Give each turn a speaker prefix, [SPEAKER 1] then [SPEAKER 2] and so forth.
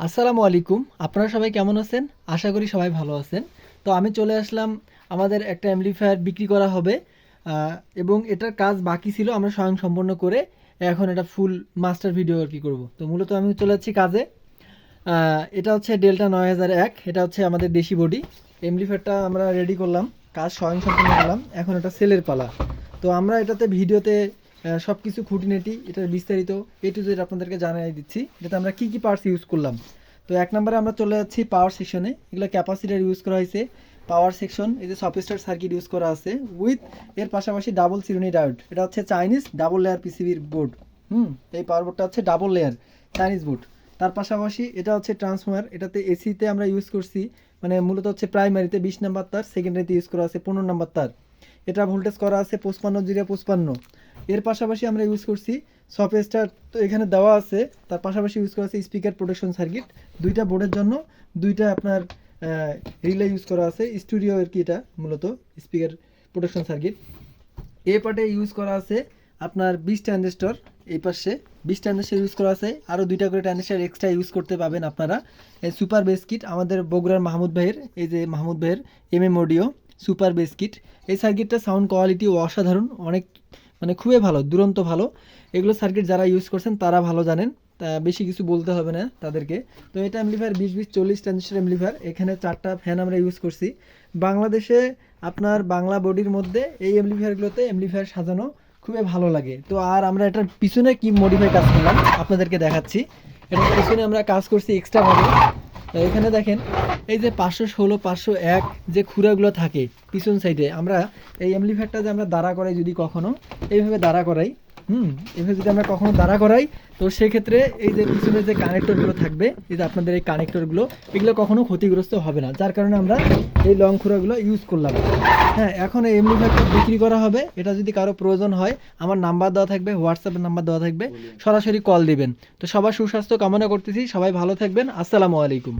[SPEAKER 1] আসসালামু আলাইকুম। আপনারা সবাই কেমন আছেন? আশা করি সবাই ভালো আছেন। তো আমি চলে আসলাম, আমাদের একটা অ্যামপ্লিফায়ার বিক্রি করা হবে। আ এবং এটার কাজ বাকি ছিল, আমরা স্বয়ংসম্পূর্ণ করে এখন এটা ফুল মাস্টার ভিডিও আরকি করব। তো মূলত আমি চলে যাচ্ছি কাজে। আ এটা হচ্ছে ডেল্টা ৯০০১, এটা হচ্ছে আমাদের দেশি বডি। অ্যামপ্লিফায়ারটা আমরা রেডি করলাম, কাজ স্বয়ংসম্পূর্ণ করলাম। এখন এটা সেলের পালা। তো আমরা এটাতে ভিডিওতে সবকিছু খুঁটিনাটি এটার বিস্তারিত A to Z আপনাদেরকে জানিয়ে দিচ্ছি, যাতে আমরা কি পার্টস ইউজ করলাম। তো এক নম্বরে আমরা চলে যাচ্ছি পাওয়ার সেকশনে। এগুলো ক্যাপাসিটার ইউজ করা হয়েছে। পাওয়ার সেকশন, এই যে সফটওয়্যার সার্কিট ইউজ করা আছে উইথ এর পাশাপাশি ডাবল সিরোনি ডায়োড। এটা হচ্ছে চাইনিজ ডাবল লেয়ার পিসিবির বোর্ড। এই পাওয়ার বোর্ডটা হচ্ছে ডাবল লেয়ার চাইনিজ বোর্ড। তার পাশাপাশি এটা হচ্ছে ট্রান্সফরমার, এটাতে এসিতে আমরা ইউজ করছি, মানে মূলত হচ্ছে প্রাইমারিতে 20 নাম্বার তার, সেকেন্ডারিতে ইউজ করা আছে 15 নাম্বার তার। এটা ভোল্টেজ করা আছে 55 এর পাশাপাশি আমরা ইউজ করছি সফটওয়্যার, তো এখানে দেওয়া আছে। তার পাশাপাশি ইউজ করা আছে স্পিকার প্রোটেকশন সার্কিট, দুইটা বোর্ডের জন্য দুইটা আপনার রিলে ইউজ করা আছে। স্টুডিও আর কি, এটা মূলত স্পিকার প্রোটেকশন সার্কিট। এ পার্টে ইউজ করা আছে আপনার 20 ট্রানজিস্টর। এই পাশে 20 ট্রানজিস্টর ইউজ করা আছে, আরও দুইটা করে ট্রানজিস্টর এক্সট্রা ইউজ করতে পাবেন আপনারা। এই সুপার বেস কিট আমাদের বগুড়ার মাহমুদ ভাইয়ের, এই যে মাহমুদ ভাইয়ের MM audio super base kit. এই সার্কিটটা সাউন্ড কোয়ালিটি অসাধারণ, অনেক মানে খুবই ভালো, দুরন্ত ভালো। এগুলো সার্কিট যারা ইউজ করছেন তারা ভালো জানেন, তা বেশি কিছু বলতে হবে না তাদেরকে। তো এটা অ্যাম্পলিফায়ার 20-20-40 ট্রানজিস্টর অ্যাম্পলিফায়ার। এখানে 4টা ফ্যান আমরা ইউজ করছি। বাংলাদেশে আপনার বাংলা বডির মধ্যে এই অ্যাম্পলিফায়ারগুলোতে অ্যাম্পলিফায়ার সাজানো খুবই ভালো লাগে। তো আর আমরা এটার পিছনে কি মডিফাই কাজ করলাম আপনাদেরকে দেখাচ্ছি। এটার পিছনে আমরা কাজ করছি এক্সট্রা ভাবে। তো এখানে দেখেন, এই যে 516 501 যে খুঁড়াগুলো থাকে পিছন সাইডে, আমরা এই অ্যাম্পলিফায়ারটা যে আমরা দাঁড়া করাই, যদি কখনো এইভাবে দাঁড়া করাই, এভাবে যদি আমরা কখনো দাঁড়া করাই, তো সেক্ষেত্রে এই যে পিছনে যে কানেক্টরগুলো থাকবে, এই যে আপনাদের এই কানেক্টরগুলো, এগুলো কখনো ক্ষতিগ্রস্ত হবে না, যার কারণে আমরা এই লং খুঁড়াগুলো ইউজ করলাম। হ্যাঁ, এখন এই অ্যাম্পলিফায়ারটা বিক্রি করা হবে। এটা যদি কারো প্রয়োজন হয়, আমার নাম্বার দেওয়া থাকবে, হোয়াটসঅ্যাপের নাম্বার দেওয়া থাকবে, সরাসরি কল দিবেন। তো সবার সুস্বাস্থ্য কামনা করতেছি, সবাই ভালো থাকবেন। আসসালামু আলাইকুম।